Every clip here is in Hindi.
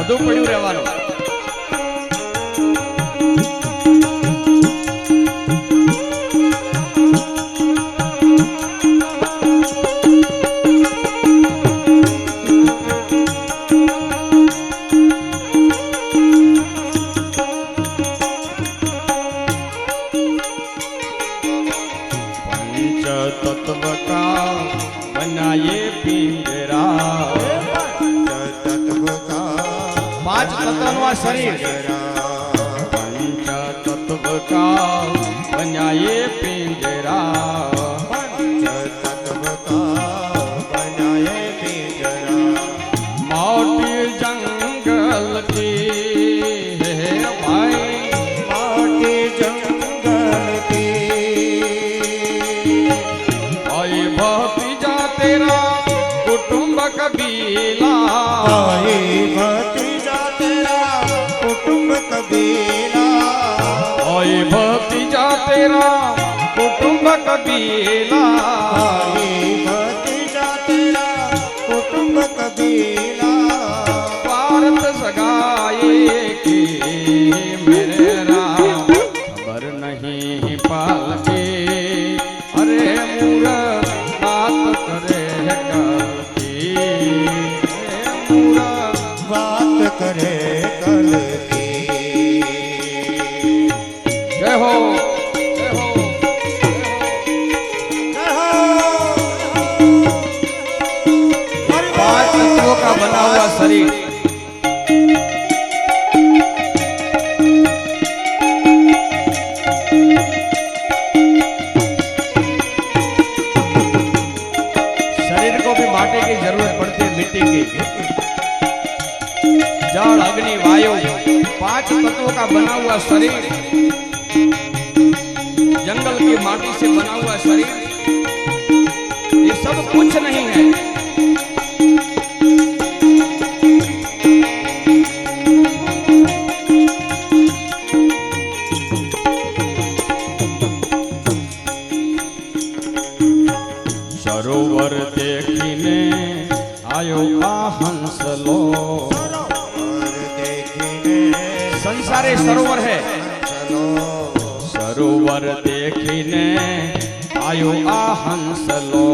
બધું પડ્યું રહેવાનું। तत्व का बनाए पिंजरा, तत्व का पांच तत्वों का शरीर, पंच तत्व का बनाए पिंजरा, तत्व का बनाए पिंजरा। मोटी जंगल की है भाई, मोटी जंगल की भतीजा तेरा कुटुंब कबीला, भतीजा तेरा कुटुंब कबीला, भतीजा तेरा कुटुंब कबीला, भतीजा तेरा कुटुंब कबीला। स्वार्थ सगाए के मेरे राम खबर नहीं पाल के, अरे मूरख बात करे कल की, मूरख बात करे कल की। जय हो जय हो। पांच तत्वों का बना हुआ शरीर, शरीर को भी माटी की जरूरत पड़ती है, मिट्टी की, जल अग्नि वायु, पांच तत्वों का बना हुआ शरीर, जंगल की माटी से बना हुआ शरीर, ये सब कुछ नहीं है। सरोवर देखने आयो आ हंसलो, संसारे सरोवर है, सरोवर देखने आयो आ हंसलो,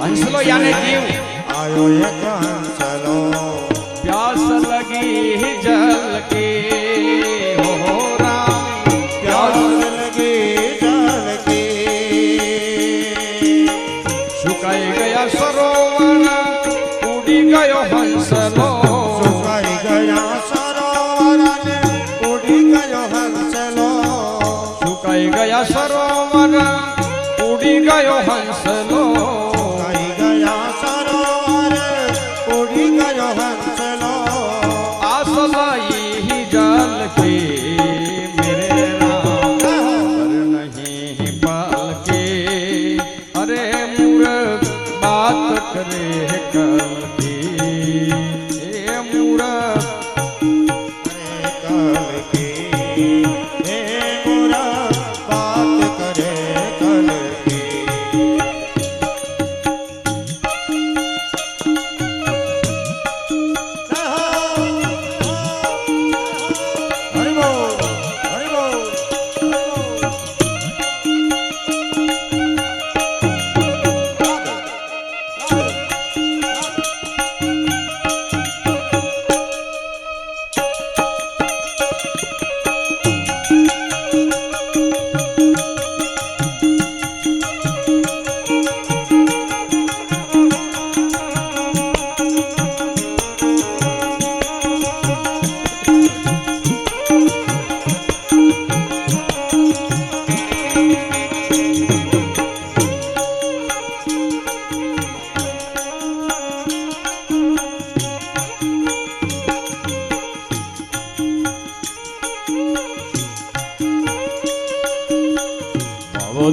हंसलो यानी जीव आयो एक हंसलो। प्यास लगी जल की हो राम, प्यास लगी जल की सुखाई गया सरोवर उड़ी गयो हंसलो, सुखाई गया सरोवर ने उड़ी गयो हंसलो, सुखाई गया सरोवर उड़ी गयो हंसलो, सुखाई गया सरोवर उड़ी गयो हंसलो। आस लाई ही जल की मेरे राम खबर नहीं पाल के, अरे मूरख बात करे कल की, ए मूरख कल की हे मोरा बात करे कल की। हरि बोल हरि बोल हरि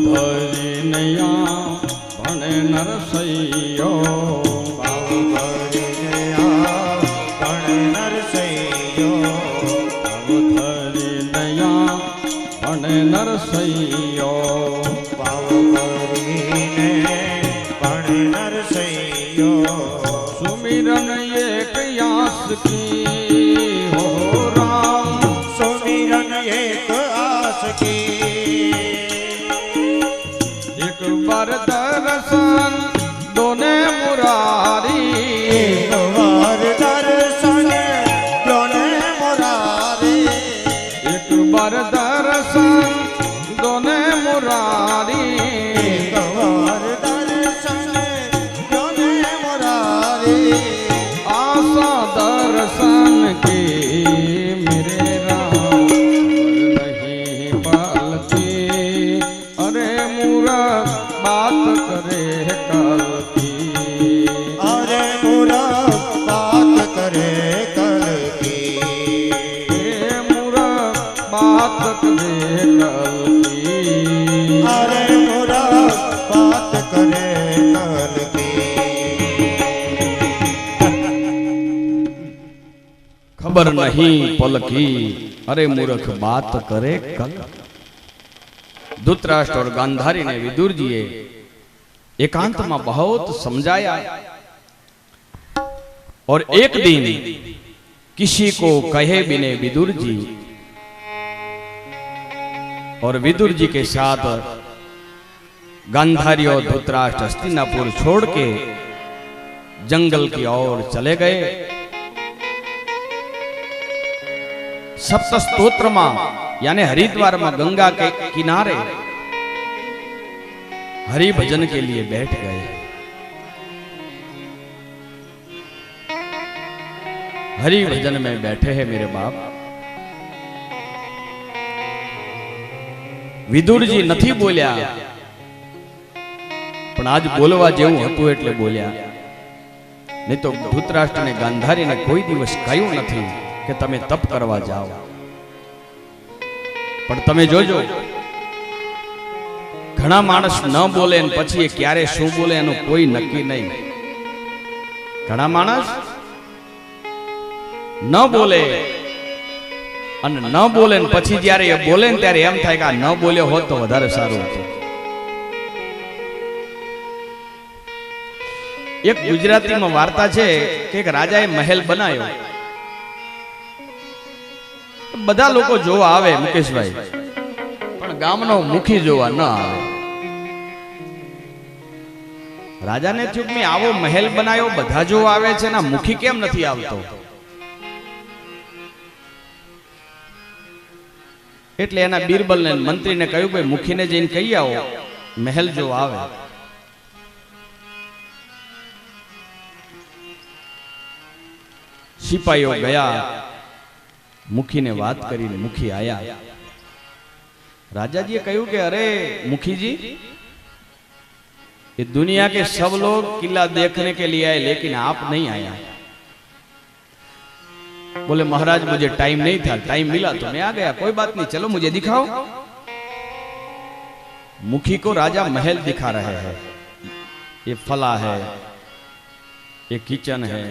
धरी नैया भणे नरसैयो, बाबू भरी नया भणे नरसैयो, बाबू धरी नैया भणे नरसैयो, बाबू भरी ने भणे नरसैयो। सुमिरन एक यास की हो राम, सुमिरन एक आस की। एक बार दर्शन दोने मुरारी, एक बार दर्शन दोने मुरारी। एक बार दर्शन दोने मुरारी, एक बार दर्शन दोने मुरारी। आशा दर्शन की मेरे राम नहीं पालती, अरे मूरख बात करे कल की, अरे मूरख बात करे कल की। हे मूरख बात करे कल की, अरे मूरख बात करे कल की। खबर नहीं पल की, अरे मूर्ख बात करे कल। धृतराष्ट्र और गांधारी ने विदुर जी एकांत में बहुत समझाया, और एक दिन किसी को कहे बिने विदुर जी और विदुर जी के साथ गांधारी और धृतराष्ट्र हस्तिनापुर छोड़ के जंगल की ओर चले गए। सप्त स्तोत्र में यानी हरिद्वार में गंगा के किनारे हरि भजन के लिए बैठ गए। हरि भजन में बैठे हैं मेरे बाप। विदुर जी નથી બોલ્યા, પણ આજ બોલવા જેવું હતું એટલે બોલ્યા, નહીં તો ધૃતરાષ્ટ્ર ને ગાંધારીને કોઈ દિવસ કહ્યું નથી કે તમે તપ કરવા જાઓ। પણ તમે જોજો ઘણા માણસ ન બોલે ને પછી એ ક્યારે શું બોલે એનું કોઈ નક્કી નહીં। ઘણા માણસ ન બોલે અને ન બોલે ને પછી જ્યારે એ બોલે ને ત્યારે એમ થાય કે આ ન બોલ્યો હોત તો વધારે સારું હતું। એક ગુજરાતીમાં વાર્તા છે કે એક રાજાએ મહેલ બનાવ્યો, બધા લોકો જોવા આવે મુકેશભાઈ, પણ ગામનો મુખી જોવા ન આવે। રાજાને થયું કે આવો મહેલ બનાવ્યો, બધા જોવા આવે છે ને મુખી કેમ નથી આવતો? એટલે એના બીરબલને મંત્રીને કહ્યું ભાઈ મુખીને જઈને કહી આવો મહેલ જો આવે। સિપાહીઓ ગયા, मुखी ने बात करी, मुखी आया। राजा जी कहूं कि अरे मुखी जी, ये दुनिया के सब लोग किला देखने के लिए आए लेकिन आप नहीं आया। बोले महाराज मुझे टाइम नहीं था, टाइम मिला तो मैं आ गया, कोई बात नहीं, चलो मुझे दिखाओ। मुखी को राजा महल दिखा रहे हैं, ये फला है, ये किचन है,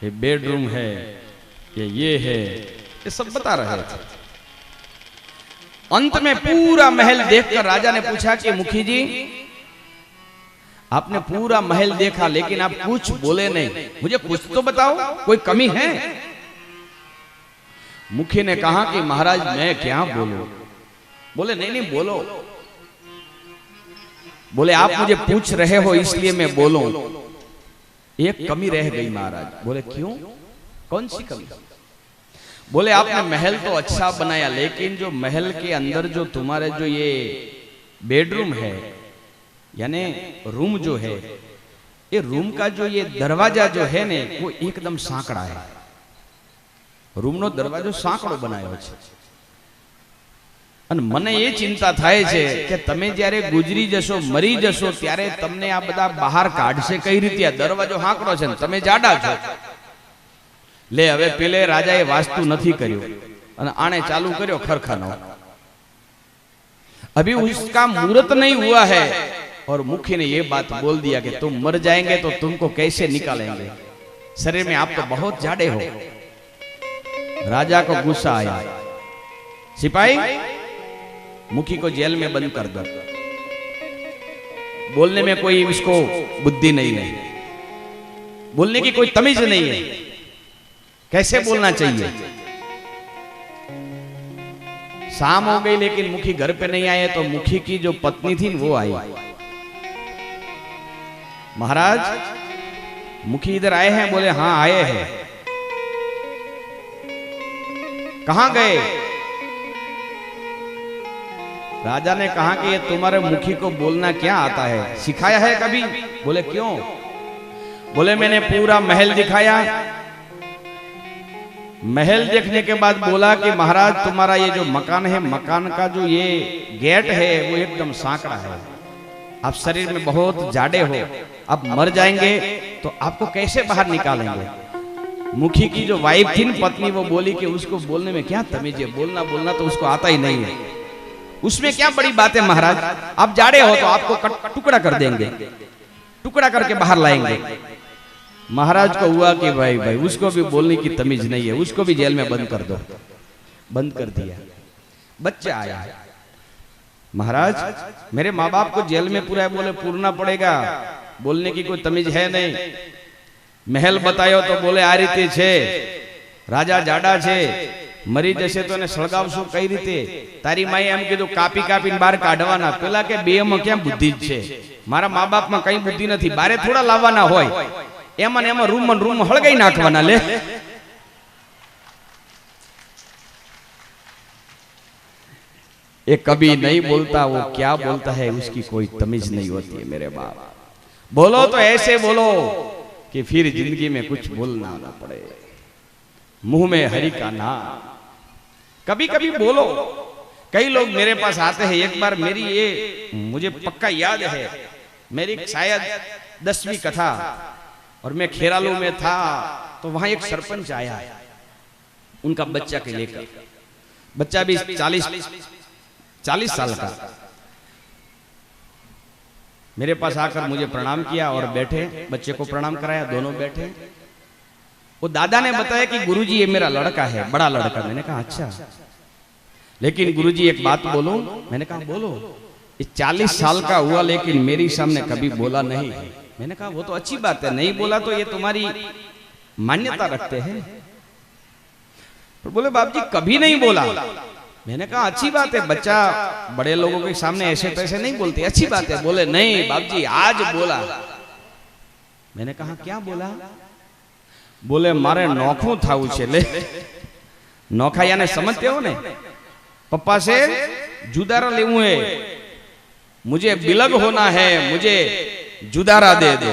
ये बेडरूम है, ये है, ये सब बता रहे थे। अंत में पूरा महल देखकर राजा ने पूछा कि मुखी जी आपने पूरा महल देखा लेकिन आप कुछ बोले नहीं, मुझे कुछ तो बताओ, कोई कमी है? मुखी ने कहा कि महाराज मैं क्या बोलूं? बोले नहीं नहीं बोलो। बोले आप मुझे पूछ रहे हो इसलिए मैं बोलूं। एक कमी रह गई महाराज। बोले क्यों, कौन सी कमी? बोले आपने महल तो अच्छा बनाया लेकिन जो महल के अंदर जो तुम्हारे जो ये बेडरूम है यानी रूम जो है, ये रूम का जो ये दरवाजा जो है ने वो एकदम सांकड़ा है। रूम नो दरवाजो सांकड़ो बनायो छे। અને મને એ ચિંતા થાય છે કે તમે જ્યારે ગુજરી જશો, મરી જશો ત્યારે તમને આ બધા બહાર કાઢશે કઈ રીતે? આ દરવાજો હાંકડો છે ને તમે જાડા છો। ले હવે પેલે રાજાએ વાસ્તુ નથી કર્યો અને આણે ચાલુ કર્યો ખરખાનો। अभी उसका मुहूर्त नहीं हुआ है और मुखी ने ये बात बोल दिया कि तुम मर जाएंगे तो तुमको कैसे निकालेंगे, शरीर में आप तो बहुत जाड़े हो। राजा को गुस्सा आया, सिपाही मुखी को जेल में बंद कर दो, बोलने में कोई इसको बुद्धि नहीं है, बोलने की कोई तमीज नहीं है। कैसे बोलना चाहिए। शाम हो गई लेकिन मुखी घर पे नहीं आए, तो मुखी की जो पत्नी थी वो आई। महाराज मुखी इधर आए हैं? बोले हाँ आए हैं। कहां गए? राजा ने कहा कि ये तुम्हारे मुखी को बोलना क्या आता है, सिखाया है कभी? बोले क्यों? बोले मैंने पूरा महल दिखाया। महल देखने के बाद बोला कि महाराज तुम्हारा ये जो मकान है, मकान का जो ये गेट है वो एकदम सांकड़ा है। आप शरीर में बहुत जाड़े हो, अब मर जाएंगे तो आपको कैसे बाहर निकालेंगे? मुखी की जो वाइफ थी पत्नी, वो बोली कि उसको बोलने में क्या तमीज है, बोलना बोलना तो उसको आता ही नहीं है, उसमें क्या बड़ी बात है महाराज, आप जाड़े हो तो आपको टुकड़ा कर देंगे, टुकड़ा करके बाहर लाएंगे। महाराज को हुआ कि भाई भाई उसको भी बोलने की तमीज नहीं है, उसको भी जेल में बंद कर दो। बंद कर दिया। बच्चा आया, महाराज मेरे माँ बाप को जेल में पूरा है। बोले पूरना पड़ेगा, बोलने की कोई तमीज है नहीं। महल बतायो तो बोले आ रीते छे, राजा जाडा छे, मरी जશે તો એને સળગાવશો કઈ રીતે? તારી માએ એમ કીધું કાપી કાપીને બહાર કાઢવાના। પેલા કે બે માં ક્યાં બુદ્ધિ છે? મારા મા બાપ માં કઈ બુદ્ધિ નથી, બારે થોડા લાવવાના હોય, એમાં ને એમાં રૂમ હળગાઈ નાખવાના। લે ये कभी नहीं बोलता, वो क्या बोलता है उसकी कोई तमीज नहीं होती है मेरे बाप। बोलो तो ऐसे बोलो कि फिर जिंदगी में कुछ बोलना ना पड़े, मुंह में हरि का नाम। कभी कभी बोलो। कई लोग मेरे पास आते हैं। एक बार मेरी ये मुझे पक्का याद है, मेरी शायद 10वीं कथा और मैं खेरालू में था, तो वहां एक सरपंच आया उनका बच्चा के लेकर। बच्चा भी 40 साल का। मेरे पास आकर मुझे प्रणाम किया और बैठे, बच्चे को प्रणाम कराया, दोनों बैठे। वो दादा ने बताया कि गुरुजी ये मेरा लड़का है, बड़ा लड़का। मैंने कहा अच्छा, लेकिन गुरुजी एक बात बोलूं? मैंने कहा बोलो। ये 40 साल का हुआ लेकिन मेरी सामने कभी बोला नहीं। मैंने कहा वो तो अच्छी बात है, नहीं बोला तो ये तुम्हारी मान्यता रखते हैं। तो बोले बाप जी कभी नहीं बोला। मैंने कहा अच्छी बात है, बच्चा बड़े लोगों के सामने ऐसे तैसे नहीं बोलते, अच्छी बात है। बोले नहीं बाप जी आज बोला। मैंने कहा क्या बोला? बोले मारे नौखू थाऊ छे। ले नौखा याने समझते हो ने? पप्पा से जुदारा लेवू है, मुझे बिलग होना है, मुझे जुदारा दे दो।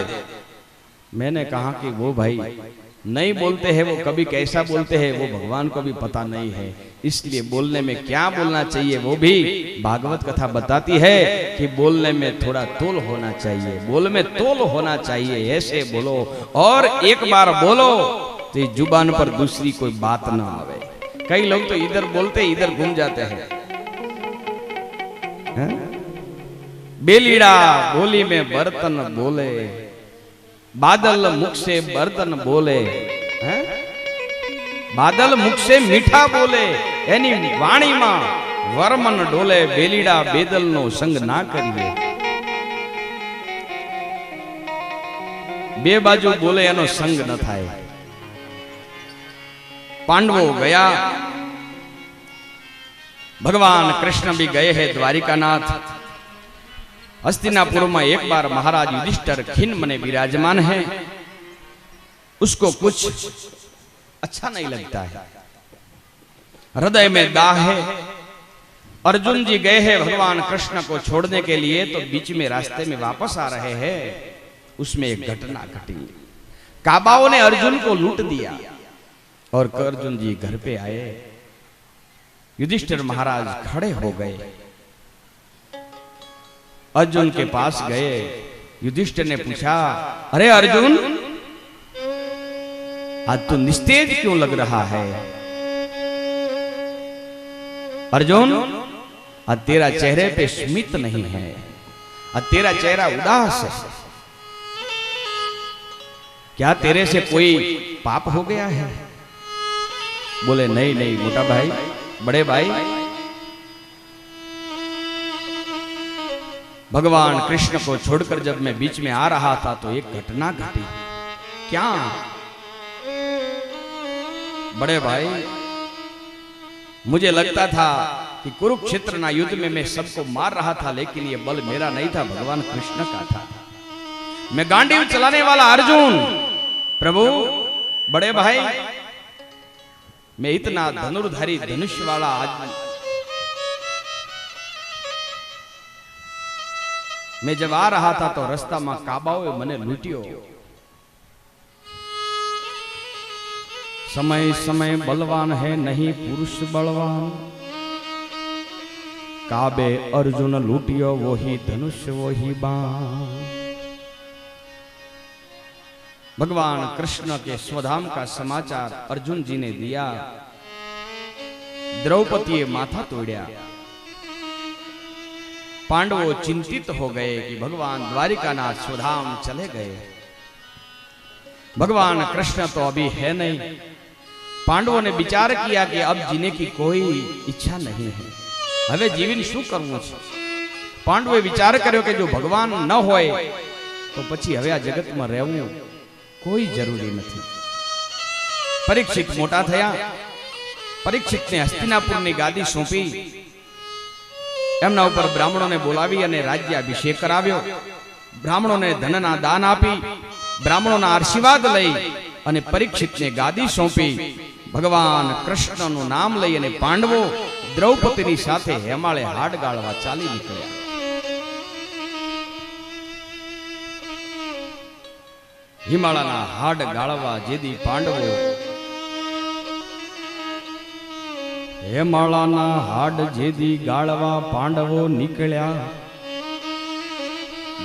मैंने कहा कि वो भाई नहीं बोलते हैं, वो कभी कैसा बोलते हैं वो भगवान को भी पता नहीं है, इसलिए बोलने में क्या बोलना चाहिए वो भी भागवत कथा बताती है कि बोलने में थोड़ा तोल होना चाहिए, बोल में तोल होना चाहिए। ऐसे बोलो और एक बार बोलो तो जुबान पर दूसरी कोई बात ना आवे। कई लोग तो इधर बोलते इधर घूम जाते हैं। बेलीड़ा बोली में बर्तन बोले, बादल मुख से बर्तन बोले, हैं? बादल मुख से मीठा बोले, एनी वाणी मां वर्मन डोले। बेलीड़ा बेदल नो संग ना करिए। बे बाजू बोले एनो संग न थाय। पांडवो गया, भगवान कृष्ण भी गए हैं द्वारिकानाथ। हस्तिनापुर में एक बार महाराज युधिष्ठिर खिन्न में विराजमान है। उसको कुछ अच्छा नहीं लगता है, हृदय में दाह है। अर्जुन जी गए हैं भगवान कृष्ण को छोड़ने के लिए, तो बीच में रास्ते में वापस आ रहे हैं, उसमें एक घटना घटी। काबाओं ने अर्जुन को लूट दिया और अर्जुन जी घर पे आए। युधिष्ठिर महाराज खड़े हो गए, अर्जुन के पास गए। युधिष्ठिर ने पूछा अरे अर्जुन आज तू निस्तेज क्यों लग रहा है? अर्जुन आज तेरा चेहरे पे स्मित नहीं है, आज तेरा चेहरा उदास है। क्या तेरे से कोई पाप हो गया है? बोले नहीं नहीं मोटा भाई, बड़े भाई, भगवान कृष्ण को छोड़कर जब मैं बीच में आ रहा था तो एक घटना घटी। क्या? बड़े भाई, मुझे लगता था कि कुरुक्षेत्र ना युद्ध में मैं सबको मार रहा था, लेकिन ये बल मेरा नहीं था, भगवान कृष्ण का था। मैं गांडीव चलाने वाला अर्जुन, प्रभु बड़े भाई, मैं इतना धनुर्धारी धनुष वाला आदमी, मैं जब आ रहा था तो रस्ता में काबाओए मने लूट्यो। समय समय बलवान है नहीं पुरुष बलवान, काबे अर्जुन लूटियो वही धनुष वही बाण। भगवान कृष्ण के स्वधाम का समाचार अर्जुन जी ने दिया। द्रौपदी माथा तोड़या। पांडवों चिंतित हो गए कि भगवान द्वारिकानाथ स्वधाम चले गए, भगवान कृष्ण तो अभी है नहीं। पांडवों ने विचार किया कि अब जीने की कोई इच्छा नहीं है, हवे जीवन शू करवू छे। पांडवों विचार कर्यो कि जो भगवान न होय तो पछी हवे आ जगत में रहवू कोई जरूरी नहीं। परीक्षित मोटा थया। परीक्षित ने हस्तिनापुर ની ગાદી સોંપી, એમના ઉપર બ્રાહ્મણોને બોલાવી અને રાજ્યાભિષેક કરાવ્યો। બ્રાહ્મણોને ધનના દાન આપી, બ્રાહ્મણોના આશીર્વાદ લઈ અને પરીક્ષિતને ગાદી સોંપી। ભગવાન કૃષ્ણનું નામ લઈ અને પાંડવો દ્રૌપદીની સાથે હેમાળે હાડ ગાળવા ચાલી નીકળ્યા। હિમાળાના હાડ ગાળવા જેદી પાંડવો હેમાળાના હાડ જેદી ગાળવા પાંડવો નીકળ્યા।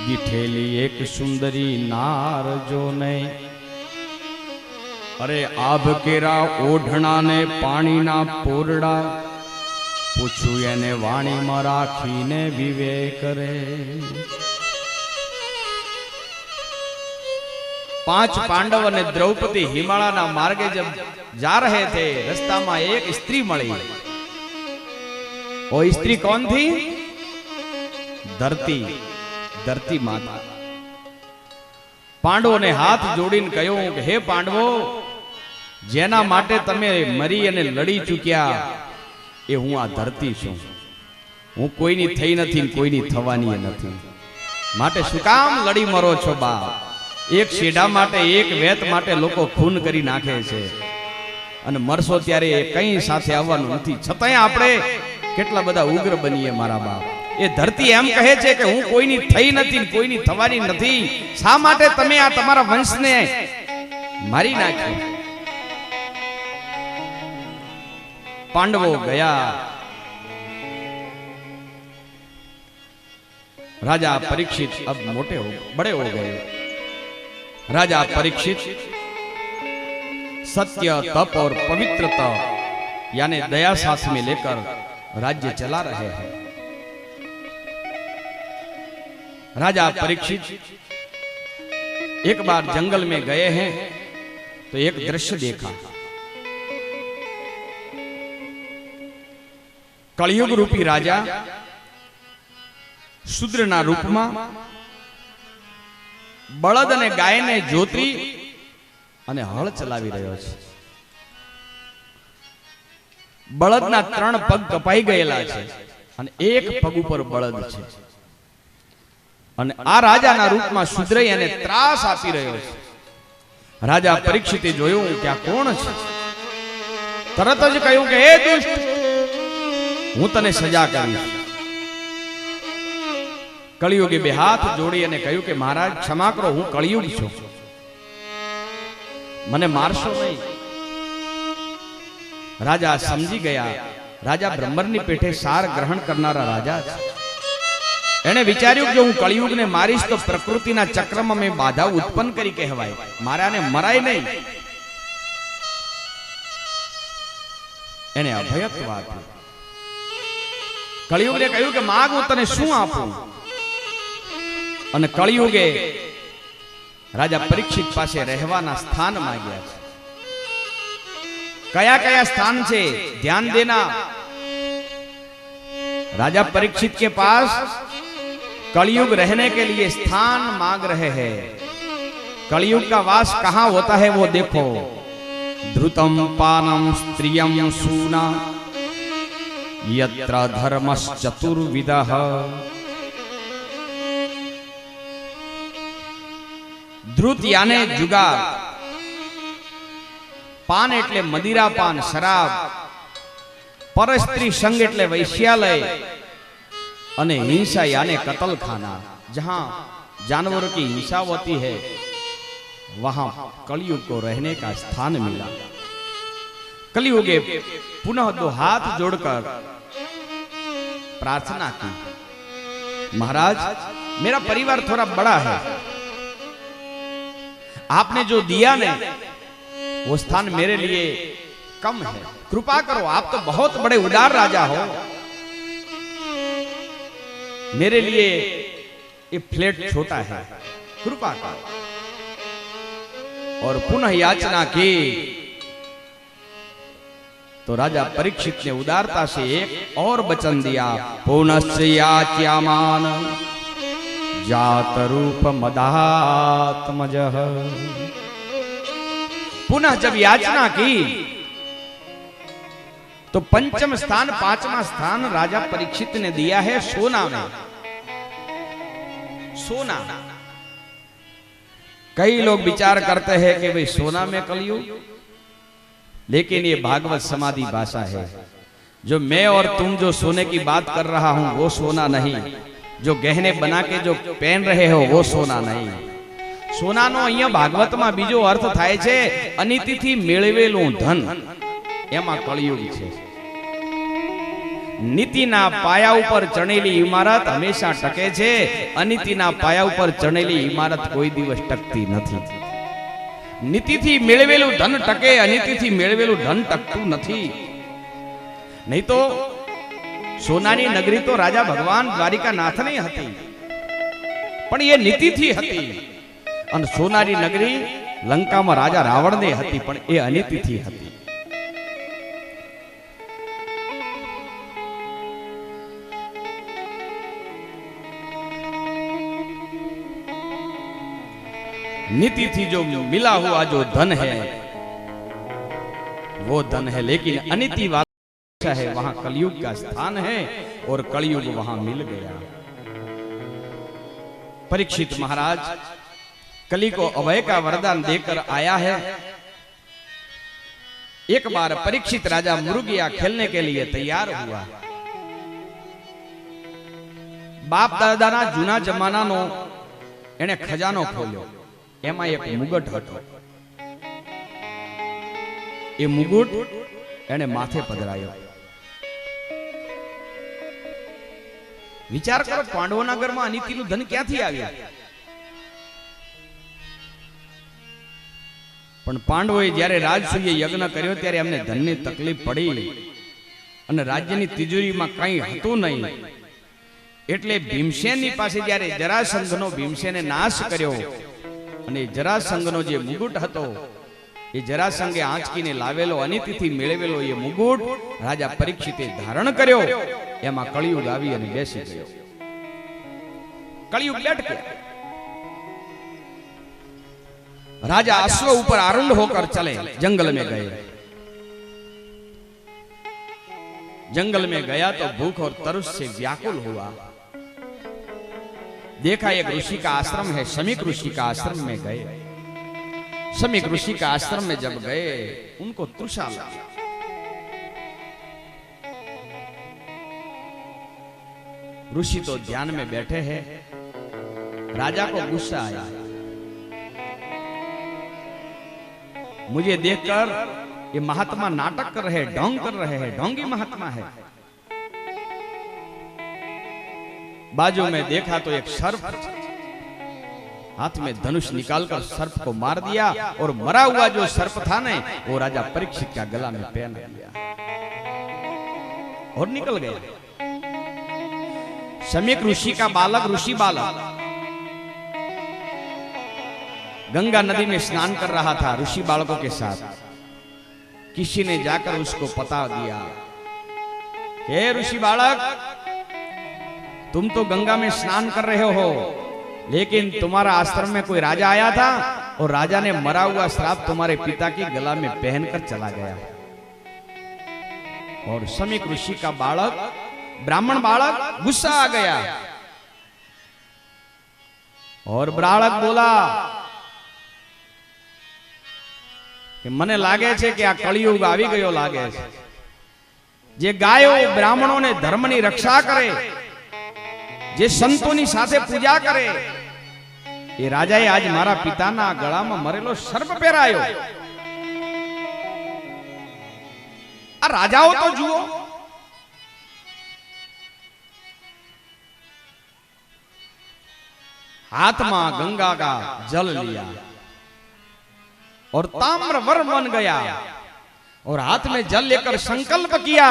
દીઠેલી એક સુંદરી નાર જોને, અરે આભ કેરા ઓઢણા ને પાણીના પોરડા, પૂછું એને વાણીમાં રાખીને વિવેક કરે। पांच पांडव ने द्रौपदी हिमालय मार्गे जब जा रहे थे, रास्ता में एक स्त्री मળી। वो स्त्री कौन थी? धरती, धरती माता। पांडवों ने हाथ जोड़ीने कह्युं कि हे पांडवो, जेना माटे तमे मरी अने लड़ी चूक्या ए हूँ आ धरती छूं। हूँ कोईनी थई नथी, कोईनी थवानी नथी, माटे शुं काम लड़ी मरो छो बाप? एक शेडा माटे, एक वेत माटे लोको खून करी नाखे छे अने मरशो त्यारे कई साथे आववानुं नथी, छतांय आपणे केटला बधा उग्र बनीए मारा बाप। ए धरती एम कहे छे के हूँ कोईनी थई नथी, कोईनी थवानी नथी, शा माटे तमे आ तमारा वंशने मारी नाख्यो? पांडवो गया। राजा परीक्षित अब मोटे हो बड़े हो गए। राजा परीक्षित सत्य, तप और पवित्रता यानी दया सास में लेकर राज्य चला रहे हैं। राजा परीक्षित एक बार जंगल में गए हैं तो एक दृश्य देखा। कलयुग रूपी राजा शूद्रना रूप में बळद ने गाय ने जोतरी अने हळ चलावी रह्यो छे। बळदना 3 पग कपाई गयेला छे अने एक पग उपर बळद छे अने आ राजाना रूपमां शूद्रय अने त्रास आपी रह्यो छे। राजा परीक्षिते जोयुं के आ कोण छे। तरत ज कह्युं के हे दुष्ट, हूँ तने सजा करीश। कलियुगे बे हाथ जोड़ी अने कह्युं के महाराज क्षमा करो, हूँ कलियुग छुं, मने मारशो नहीं। राजा समझी गया। राजा ब्रह्मरनी पेठे सार ग्रहण करनारा राजा छे। एने विचार्युं के हूँ कलियुग ने मारीश तो प्रकृतिना चक्रमा में बाधा उत्पन्न करी कहेवाय, मारे आने मराय नहीं। एने अभयत्व आप्युं। कलियुगे कह्युं के माग हूँ तने शुं आपूं? अने कलियुगे राजा परीक्षित पासे रहवाना स्थान मांग्या छे। कया कया स्थान छे ध्यान देना। राजा परीक्षित के पास कलियुग रहने के लिए स्थान मांग रहे हैं। कलियुग का वास कहां होता है वो देखो। धृतं पानं स्त्रियं सूना यत्र धर्मश्चतुर्विधः। ધૃત યાને જુગાર, પાન એટલે મદિરા પાન શરાબ, પરસ્ત્રી સંગ એટલે વૈશ્યાલય અને हिंसा यानी कत्लखाना। जहां जानवरों की हिंसा होती है वहां कलयुग को रहने का स्थान मिला। कलयुगे पुनः दो हाथ जोड़कर प्रार्थना की, महाराज मेरा परिवार थोड़ा बड़ा है, आपने जो दिया ने वो स्थान मेरे लिए कम है, कृपा करो, आप तो बहुत बड़े उदार राजा हो, मेरे लिए ये फ्लैट छोटा है, कृपा करो। और पुनः याचना की तो राजा परीक्षित ने उदारता से एक और वचन दिया, पुनश्च याच्यामान जात रूप मदात्मजः। पुनः जब याचना की तो पंचम स्थान, पांचवा स्थान राजा परीक्षित ने दिया है सोना में। सोना, कई लोग विचार करते हैं कि भाई सोना में कलयुग, लेकिन ये भागवत समाधि भाषा है। जो मैं और तुम जो सोने की बात कर रहा हूं वो सोना नहीं, जो गहने बना के जो पहन रहे हो वो सोना नहीं। सोनानो અહીંયા ભાગવતમાં બીજો અર્થ થાય છે અનિતિથી મેળવેલું ધન, એમાં કળિયુગ છે। નીતિના પાયા ઉપર ચણેલી ઇમારત હંમેશા ટકે છે, અનિતિના પાયા ઉપર ચણેલી ઇમારત કોઈ દિવસ ટકતી નથી। નીતિથી મેળવેલું ધન ટકે, અનિતિથી મેળવેલું ધન ટકતું નથી। નહીં તો સોનાની નગરી તો રાજા ભગવાન દ્વારિકાનાથની હતી, પણ એ નીતિથી હતી। અને સોનાની નગરી લંકામાં રાજા રાવણને હતી, પણ એ અનિતિથી હતી। नीति थी जो मिला हुआ जो धन है वो धन है, लेकिन अनिति वाला है वहां कलयुग का स्थान है और कलयुग वहां मिल गया। परीक्षित महाराज कली को अभय का वरदान देकर आया है। एक बार परीक्षित राजा मुर्गिया खेलने के लिए तैयार हुआ। बाप दादा ना जूना जमाना नो एने खजानो खोल्यो, एमा एक मुगट हतो। ए मुगट एने माथे पधरायो। विचार करो, पांडवोना घरमां अनितिनुं धन क्यांथी આવ્યું? પણ પાંડવોએ જ્યારે રાજસૂયે યજ્ઞ કર્યો ત્યારે એમને ધનની તકલીફ પડી અને રાજ્યની તિજોરીમાં કંઈ હતું નહીં। એટલે ભીમસેનની પાસે જ્યારે જરાસંઘનો ભીમસેને નાશ કર્યો અને જરાસંઘનો જે મુગુટ હતો એ જરાસંઘે આંચકીને લાવેલો અનિતિથી મેળવેલો એ મુગુટ રાજા પરીક્ષિતે ધારણ કર્યો। એમાં કળિયુગ આવી અને બેસી ગયો। કળિયુગ બેઠ गया। राजा अश्व ऊपर आरूढ़ होकर चले, जंगल में गए। जंगल में गया तो भूख और तरस से व्याकुल हुआ। देखा एक ऋषि का आश्रम है, शमीक ऋषि का आश्रम में गए। शमीक ऋषि का आश्रम में जब गए उनको तृषा लगी। ऋषि तो ध्यान में बैठे हैं। राजा को गुस्सा आया, मुझे देखकर ये महात्मा नाटक कर रहे हैं, ढोंग कर रहे हैं, ढोंगी महात्मा है। बाजू में देखा तो एक सर्प, हाथ में धनुष निकालकर सर्प को मार दिया और मरा हुआ जो सर्प था ना वो राजा परीक्षित का गला में पहन दिया और निकल गया। शमीक ऋषि का बालक, ऋषि बालक गंगा नदी में स्नान कर रहा था ऋषि बालकों के साथ। किसी ने जाकर उसको पता दिया, हे ऋषि बालक, तुम तो गंगा में स्नान कर रहे हो, लेकिन तुम्हारा आश्रम में कोई राजा आया था और राजा ने मरा हुआ श्राप तुम्हारे पिता की गला में पहनकर चला गया। और समीक ऋषि का बालक, ब्राह्मण बालक गुस्सा आ गया और बालक बोला कि मने लागे छे कि आ कलियुग आवी गयो लागे छे। जे गायो ब्राह्मणों ने धर्म ની रक्षा करे, जे संतोनी साथे पूजा करे, એ રાજાએ આજ મારા પિતાના ગળામાં મરેલો સર્પ પહેરાયો। આ રાજાઓ તો જુઓ, हाथ में गंगा का जल लिया और ताम्र वर बन गया और हाथ में जल लेकर संकल्प किया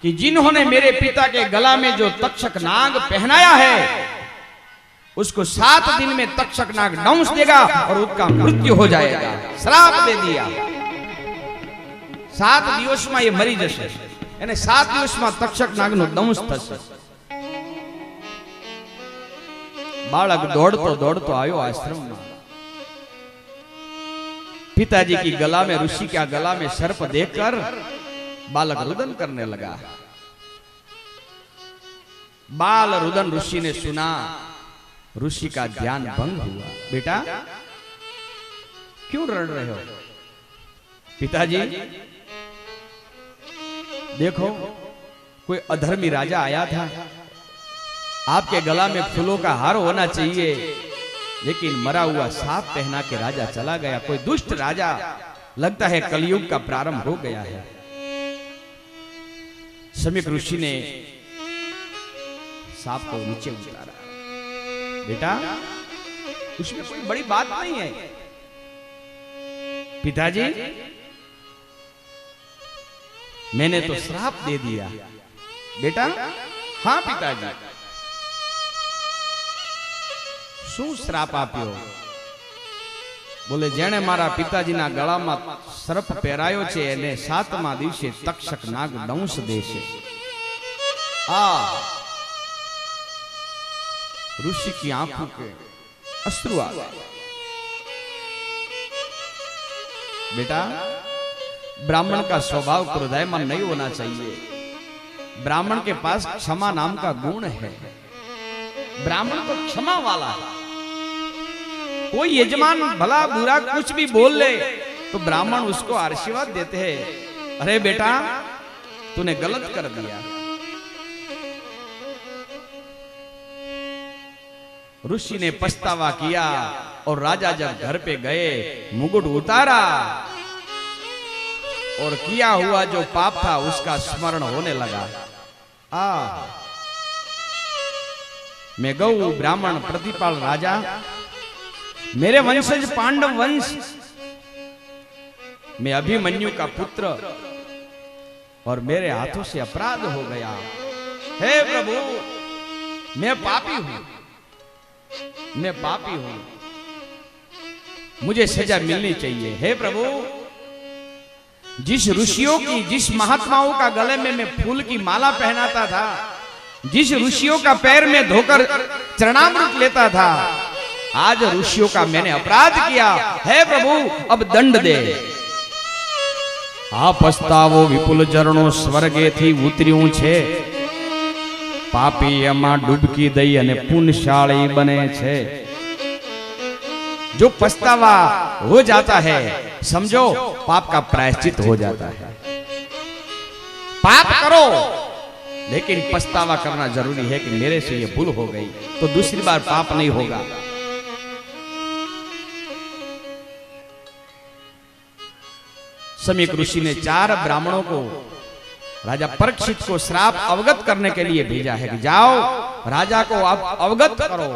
कि जिन्होंने मेरे पिता के गला में जो तक्षक नाग पहनाया है उसको 7 दिन में तक्षक नाग दंश देगा और उसका मृत्यु हो जाएगा। श्राप दे दिया, 7 दिवस में ये मरी जशे, यानी 7 दिवस में तक्षक नाग नो दंश थशे। बालक दौड़तो दौड़तो आयो आश्रम में, पिताजी की गला में, ऋषि का गला में सर्प देखकर बालक रुदन करने लगा। बाल रुदन ऋषि ने सुना, ऋषि का ध्यान भंग हुआ। बेटा क्यों रड़ रहे हो? पिताजी देखो, कोई अधर्मी राजा आया था, आपके गला में फूलों का हार होना चाहिए, लेकिन मरा हुआ सांप पहना के राजा चला गया। कोई दुष्ट राजा, लगता है कलयुग का प्रारंभ हो गया है। समीक ऋषि ने सांप को नीचे उतारा। बेटा उसमें कोई बड़ी बात नहीं है। पिताजी मैंने तो श्राप दे दिया। बेटा हाँ पिताजी, શું શ્રાપ આપ્યો? બોલે જેણે મારા પિતાજીના ગળામાં સર્પ પહેરાયો છે એને 7મા દિવસે તક્ષક નાગ દંશ દેશે। આ ऋषि की आंखों के अश्रु आ गए। बेटा ब्राह्मण का स्वभाव क्रोधायमान नहीं होना चाहिए। ब्राह्मण के पास क्षमा नाम का गुण है। ब्राह्मण तो क्षमा वाला है। कोई यजमान भला बुरा कुछ भी बोल ले तो ब्राह्मण उसको आशीर्वाद देते हैं, अरे बेटा तूने गलत कर दिया। ऋषि ने पछतावा किया और राजा जब घर पे गए, मुकुट उतारा और किया हुआ जो पाप था उसका स्मरण होने लगा। मैं गौ ब्राह्मण प्रतिपाल राजा, मेरे वंशज पांडव वंश, मैं अभिमन्यु का पुत्र और मेरे हाथों से अपराध हो गया। हे प्रभु मैं पापी हूं, मैं पापी हूं, मुझे सजा मिलनी चाहिए। हे प्रभु जिस ऋषियों की, जिस महात्माओं का गले में मैं फूल की माला पहनाता था, जिस ऋषियों का पैर में धोकर चरणामृत लेता था, आज ऋषियों का मैंने अपराध किया। हे प्रभु अब दंड दे। आ पछतावो विपुल चरणों स्वर्गे थी उतर्યું છે, पापी एमा डूबकी दई अने पुण्यशाली बने छे। जो पछतावा हो जाता है समझो पाप का प्रायश्चित हो जाता है। पाप करो लेकिन पछतावा करना जरूरी है कि मेरे से ये भूल हो गई तो दूसरी बार पाप नहीं होगा। समीक ऋषि ने 4 ब्राह्मणों को राजा परीक्षित को श्राप अवगत करने के लिए भेजा है कि जाओ राजा को आप अवगत करो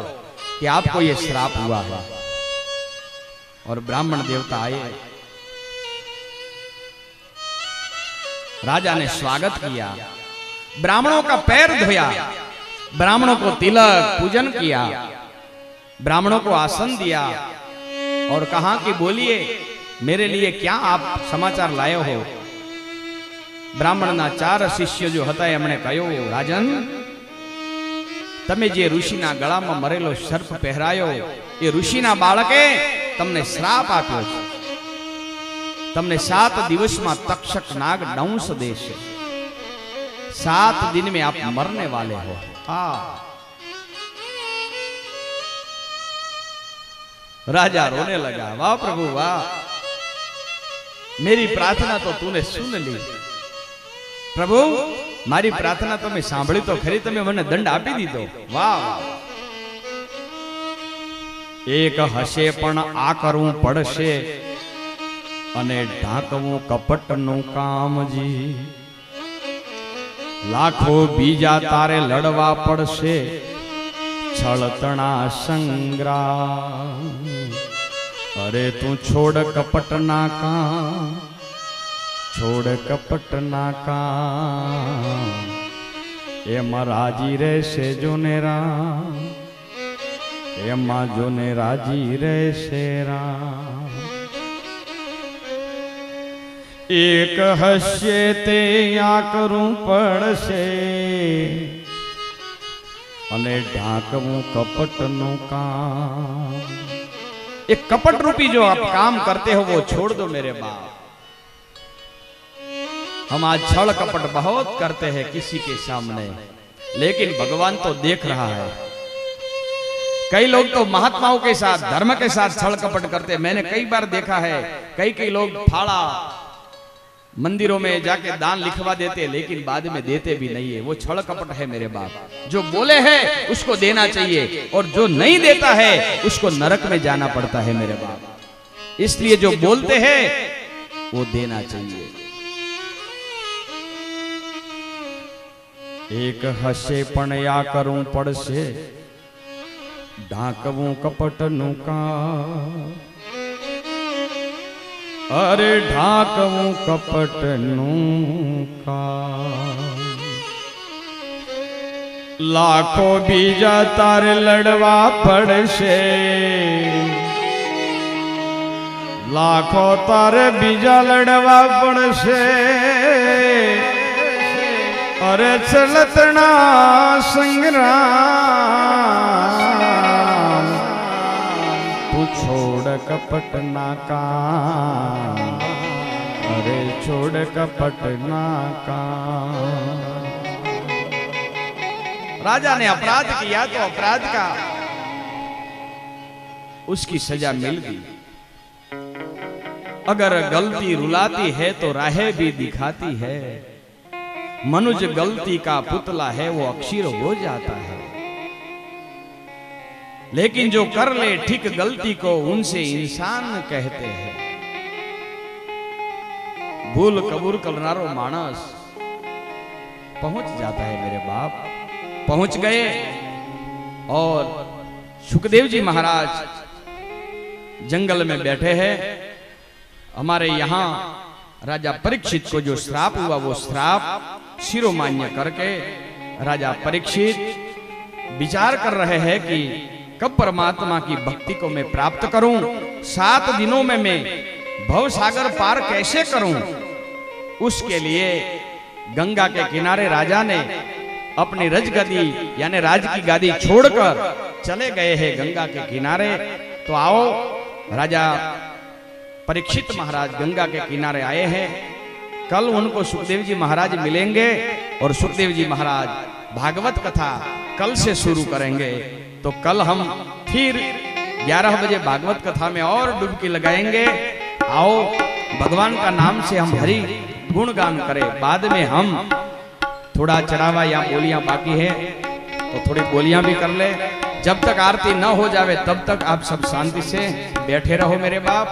कि आपको ये श्राप हुआ है। और ब्राह्मण देवता आए, राजा ने स्वागत किया, ब्राह्मणों का पैर धोया, ब्राह्मणों को तिलक पूजन किया, ब्राह्मणों को आसन दिया और कहा कि बोलिए मेरे लिए क्या आप समाचार लाए हो। ब्राह्मणना 4 शिष्य जो हता एमणे कह्યું, राजन तमे जे ऋषिना गळामां मरेलो सर्प पहेरायो ए ऋषिना बाळके તમને શ્રાપ આપ્યો છે, તમને 7 દિવસમાં તક્ષક નાગ દંશ દેશે, 7 दिन में आप मरने वाले हो। हाँ, राजा रोने लगा, वाह प्रभु वाह, मेरी प्रार्थना तो तूने सुन ली। प्रभु मारी प्रार्थना तमे सांभળી तो खरी, तमे મને દંડ આપી દીધો। વાહ વાહ, એક હશે પણ આ કરવું પડશે અને ઢાંકવું કપટનું કામજી, લાખો બીજા તારે લડવા પડશે છળતણા સંગ્રામ। અરે તું છોડ કપટના કામ, છોડ કપટના કામ, એમાં રાજી રહેશે જોને રામ, એમાં જોને રાજી રહેશે રામ। એક હશે તે આ કરવું પડશે અને ઢાંકવું કપટનું કામ। एक कपट रूपी जो आप काम करते हो वो छोड़ दो मेरे बाप। हम आज छल कपट बहुत करते हैं किसी के सामने, लेकिन भगवान तो देख रहा है। कई लोग तो महात्माओं के साथ, धर्म के साथ छल कपट करते हैं। मैंने कई बार देखा है, कई लोग फाड़ा मंदिरों में जाके दान लिखवा देते, लेकिन बाद में देते भी नहीं है। वो छल कपट है मेरे बाप। जो बोले हैं उसको देना चाहिए, और जो नहीं देता है उसको नरक में जाना पड़ता है मेरे बाप। इसलिए जो बोलते हैं वो देना चाहिए। एक हसे पण या करूं पड़से ढांकवूं कपटનું કામ। अरे ढांकवूं कपटનું કામ। लाखों बीजा तारे लड़वा पड़शे, लाखों तारे बीजा लड़वा पड़शे। अरे चलतना संग्राम, तू छोड़ कपटना काम। अरे छोड़ कपटना काम। राजा ने अपराध किया तो अपराध का उसकी सजा मिल गई। अगर गलती रुलाती है तो राहें भी दिखाती है। मनुष्य गलती का पुतला है, वो अक्षर हो जाता है। लेकिन जो कर ले ठीक गलती को, उनसे इंसान कहते हैं। भूल कबूल करनारो मानस पहुंच जाता है मेरे बाप। पहुंच गए, और सुखदेव जी महाराज जंगल में बैठे हैं। हमारे यहाँ राजा परीक्षित को जो श्राप हुआ, वो श्राप शिरोमान्य करके राजा परीक्षित विचार कर रहे हैं कि कब परमात्मा की भक्ति को मैं प्राप्त करूं, 7 दिनों में मैं भव सागर पार कैसे करूं। उसके लिए गंगा के किनारे राजा ने अपनी रजगदी यानी राज की गादी छोड़कर चले गए हैं गंगा के किनारे। तो आओ, राजा परीक्षित महाराज गंगा के किनारे आए हैं। कल उनको सुखदेव जी महाराज मिलेंगे, और सुखदेव जी महाराज भागवत कथा कल से शुरू करेंगे। तो कल हम फिर 11 बजे भागवत कथा में और डुबकी लगाएंगे। आओ, भगवान का नाम से हम हरि गुणगान करें। बाद में हम थोड़ा चढ़ावा या बोलियां बाकी है तो थोड़ी बोलियां भी कर ले। जब तक आरती न हो जावे तब तक आप सब शांति से बैठे रहो मेरे बाप।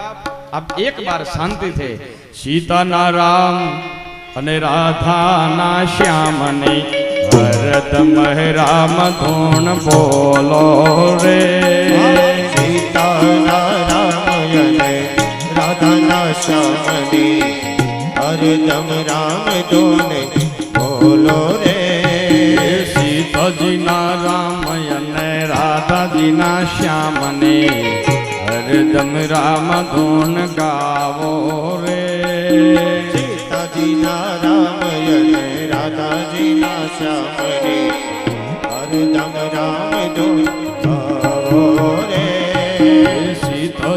अब एक बार शांति थे। सीता ना राम अने राधा ना श्याम ने हरदम राम धुन बोलो रे। सीता ना राम अने राधा ना श्याम ने हरदम राम धुन बोलो रे। सीता जी ना राम अने राधा जी ना श्याम ने हरदम राम धुन गावो रे। सीता जी ना राम अने राधा जी ना श्याम ने हरदम राम धुन गावो रे। सीता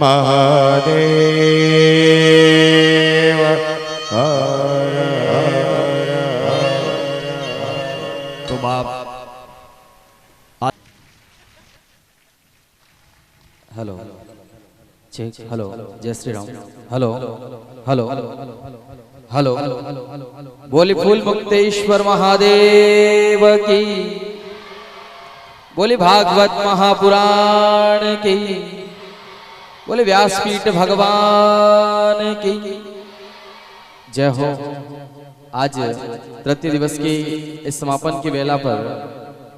महादेव हर तो बाप हेलो चेक हेलो जय Shri Ram hello hello hello बोली फूल मुक्तेश्वर महादेव की बोली भागवत महापुराण की बोले व्यासपीठ भगवान की जय हो। आज तृतीय दिवस की इस समापन की वेला पर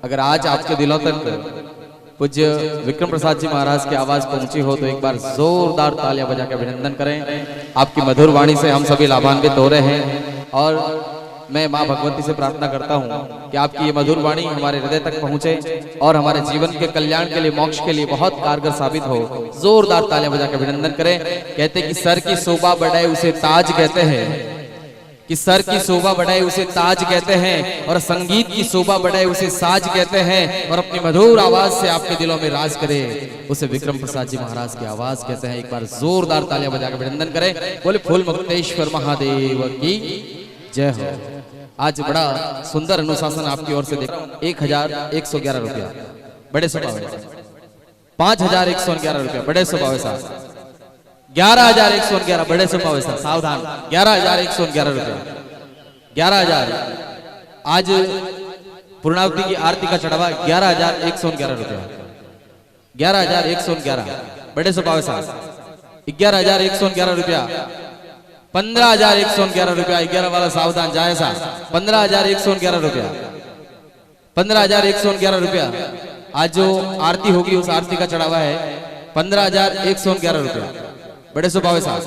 अगर आज आपके दिलों तक पूज्य विक्रम प्रसाद जी महाराज की आवाज पहुंची हो तो एक बार जोरदार तालियां बजा के अभिनंदन करें। आपकी मधुर वाणी से हम सभी लाभान्वित हो रहे हैं और मैं मां भगवती से प्रार्थना करता हूं कि आपकी ये मधुर वाणी हमारे हृदय तक पहुंचे और हमारे जीवन के कल्याण के लिए मोक्ष के लिए बहुत कारगर साबित हो। जोरदार तालियां बजा के अभिनंदन करें। कहते कि सर की शोभा बढ़ाए उसे ताज कहते हैं, कि सर की शोभा बढ़ाए उसे ताज कहते हैं और संगीत की शोभा बढ़ाए उसे साज कहते हैं और अपनी मधुर आवाज से आपके दिलों में राज करे उसे विक्रम प्रसाद जी महाराज की आवाज कहते हैं। एक बार जोरदार तालियां बजा के अभिनंदन करें। बोले फूल मुक्तेश्वर महादेव की जय हो। आज बड़ा सुंदर अनुशासन आपकी ओर से देखा। 1111 रुपया बड़े स्वभाव, 5111 रुपया बड़े स्वभाव साहब, 11111 बड़े स्वभाव साहब सावधान, 11111 रुपया, 11000। आज पूर्णावती की आरती का चढ़ावा 11111 रुपया, 11111 बड़े स्वभाव साहब, 11111 रुपया, 15111 रुपया, 11 वाला सावधान जाए साहब, 15111 रुपया, 15111 रुपया। आज जो आरती होगी उस आरती का चढ़ावा है 15111 रुपया बड़े स्वभाव साहब,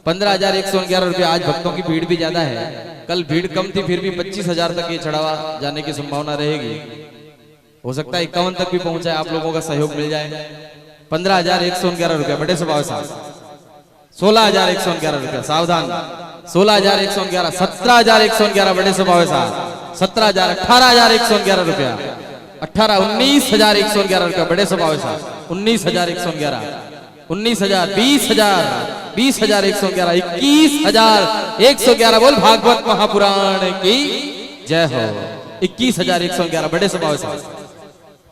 15111 रुपया। आज भक्तों की भीड़ भी ज्यादा है, कल भीड़ कम थी फिर भी 25,000 तक ये चढ़ावा जाने की संभावना रहेगी। हो सकता है 51 तक भी पहुंचाए, आप लोगों का सहयोग मिल जाए। 15111 रुपया बड़े स्वभाव साहब, 16111 रुपया सावधान, 16111, 17111 बड़े स्वभाव साहब, 17000, 18111 रुपया, 19111 रुपया बड़े स्वभाव साहब, 19111, 19000, 20000, 20111, 21111 बोल भागवत महापुराण की जय हो। 21111 बड़े स्वभाव साहब,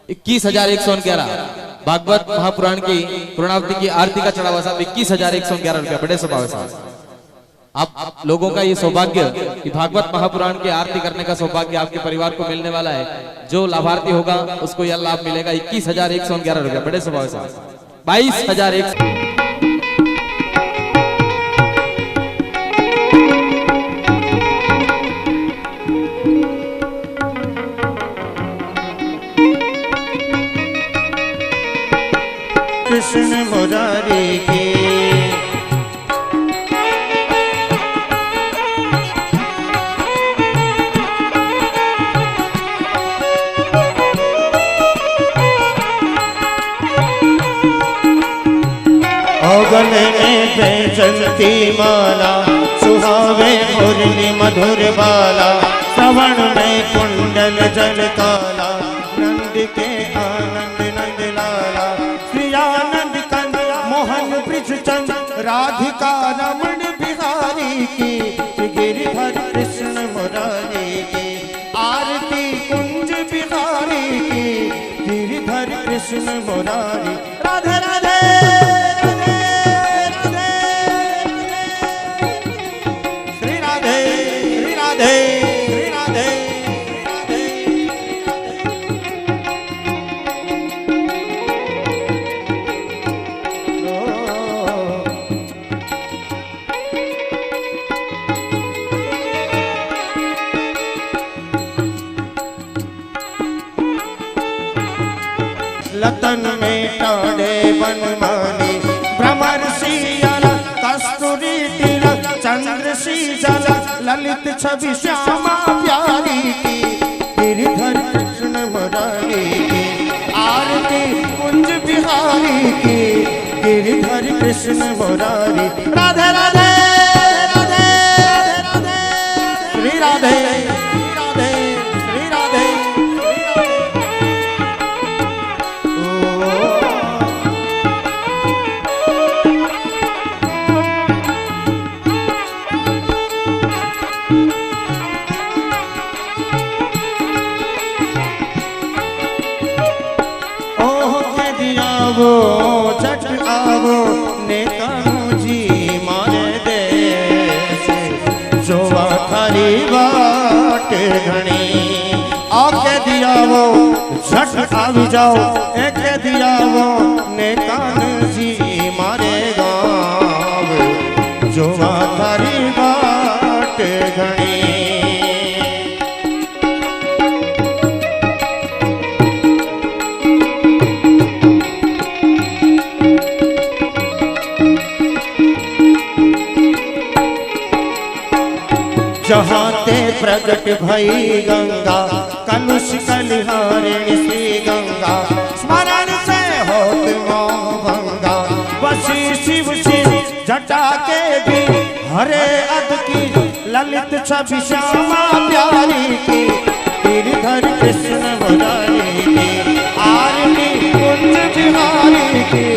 21111 भागवत महापुराण की पूर्णावती की आरती का चढ़ावा साहब 21111 रुपया बड़े स्वभाव साहब। आप लोगों का ये सौभाग्य कि भागवत महापुराण की आरती करने का सौभाग्य आपके परिवार को मिलने वाला है। जो लाभार्थी होगा उसको यह लाभ मिलेगा। 21111 रुपया बड़े स्वभाव साहब, 22,001। कृष्ण मुरारी की गले में बेचलती माला, सुहावे मुरली मधुर बाला, श्रवण में कुंडल जल काला, नंद के आनंद नंद लाला, श्री आनंद कंद मोहन ब्रिज चंद, राधिका रमण बिहारी की, गिरिधर कृष्ण मुरारी की, आरती कुंज बिहारी की, गिरिधर कृष्ण मुरारी। राधे राधे लतन में टाड़े बनमानी, भ्रमर शील कस्तूरी तिलक, चंद्र शीजल ललित छवि श्यामा प्यारी की, गिरिधर कृष्ण मुरारी की, आरती कुंज बिहारी की, गिरिधर कृष्ण मुरारी। राधे राधे राधे राधे श्री राधे राधे श्री राधे। तारी बाट घणी आके दिया वो झट आवी जाओ एक दिया वो ने कान जी मारे गाँव जोवा तारी बाट घणी जहाँ ते प्रगट भई गंगा कलुष कलिहारिणी श्री गंगा स्मरण से होत मोह भंगा वशी शिव शिव जटा के भी हरे अध की ललित छवि श्यामा प्यारी की गिरधर कृष्ण मुरारी की आरती कुंज बिहारी की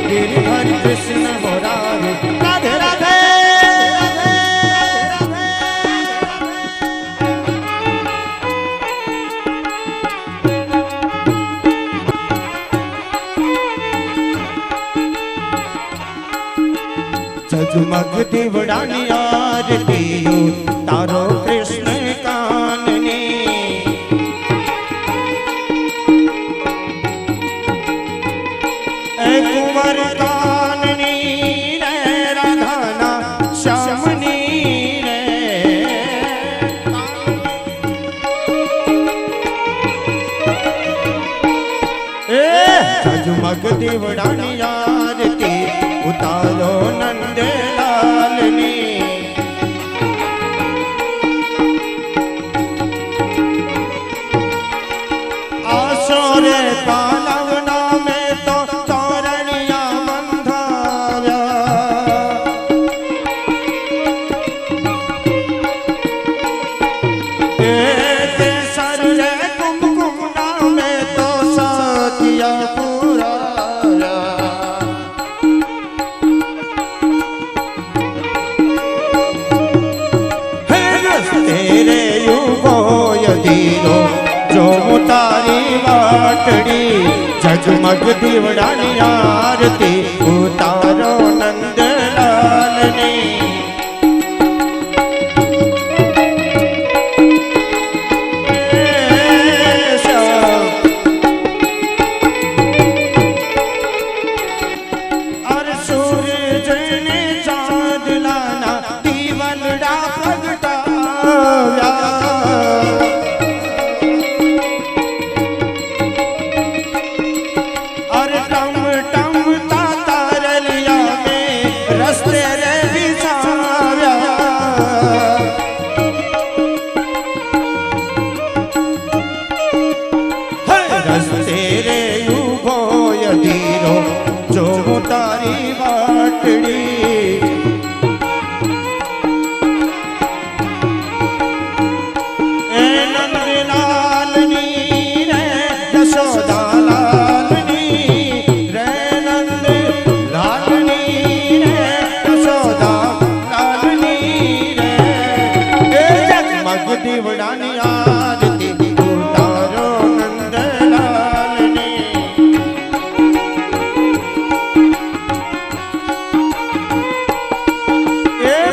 गिरधर कृष्ण मुरारी राधे राधे जगमग दिवड़ानी आरती तारो कृष्ण काननी ए कुंवर काननी रे राधाना श्यामनी रे जगमग दिवड़ानी आरती उतारो नंद लालनी आसोर पालवना में तो तोरणिया बंधाव्या सर कुमकुमना में तो साथिया पूरा तेरे युगो यदीरो जो तारी वाटड़ी जगमग दिवड़ानी आरती उतारो नंद लालनी और सूरज ने चाँद लाना दीवलड़ा प्रगटा और टम टम तारलिया में रस्ते रे बिछाव्या रस्ते रे युगो यदीरो जो तारी बाटड़ी यशोदा लालनी रे नंद लालनी रे यशोदा लालनी रे जगमग दिवड़ानी आरती उतारो नंद लालनी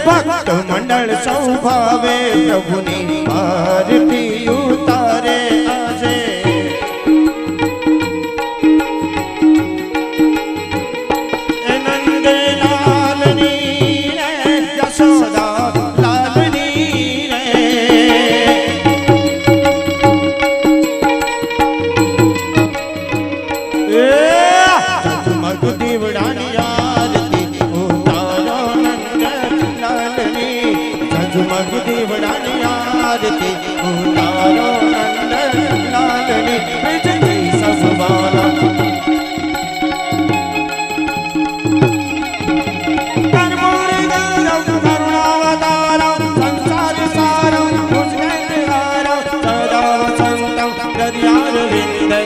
भक्त मंडल सौभावे प्रभुनी आरती उतारे आजे जगमग दिवड़ानी आरती उतारो नंद लालनी बिजली सब बाला कर्मूरी गौरव करुणावतारम संसार सारम भुजगेन्द्रहारम सदा वसंतम हृदयारविंदे